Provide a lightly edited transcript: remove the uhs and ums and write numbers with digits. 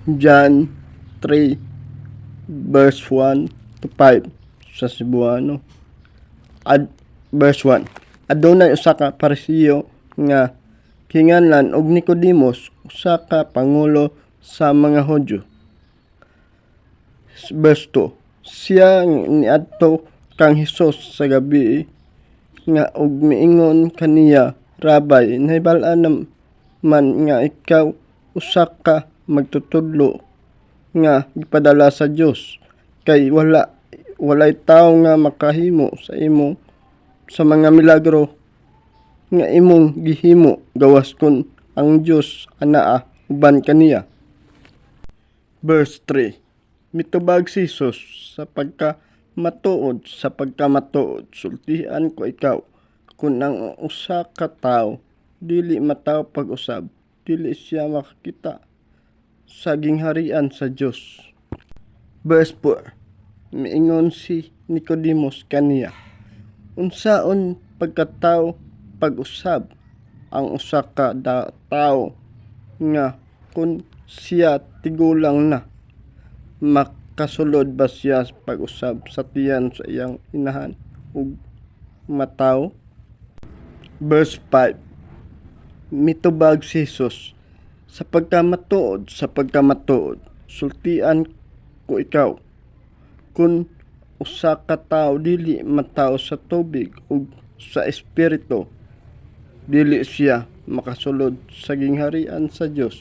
John 3 verse 1 to 5 sa Cebuano. Verse 1. Adunay usa ka Pariseo nga kinganlan og Nicodemos, usa ka pangulo sa mga Hudyo. Verse 2. Siya niadto kang Hesus sa gabi nga og miingon kaniya, Rabay, nahibal-an man nga ikaw usa ka magtutudlo nga gipadala sa Dios, kay walay tawo nga makahimo sa imo sa mga milagro nga imong gihimo gawas kun ang Dios anaa uban kaniya. Verse 3. Mitubag si Jesus sa pagkamatuod, sultihan ko ikaw, kung ang usa ka tawo dili mataw pag-usab, dili siya makakita sa gingharian sa Dios. Verse 4. Miingon si Nicodemos kaniya, unsaon pagkatawo pag-usab ang usa ka tawo nga kun siya tigulang na, makasulod ba siya pag-usab sa tiyan sa iyang inahan ug mataw? Verse 5. Mitubag si Jesus, sa pagkamatuod, sultian ko ikaw, kun usa ka tawo dili mataw sa tubig ug sa espiritu, dili siya makasulod sa gingharian sa Dios.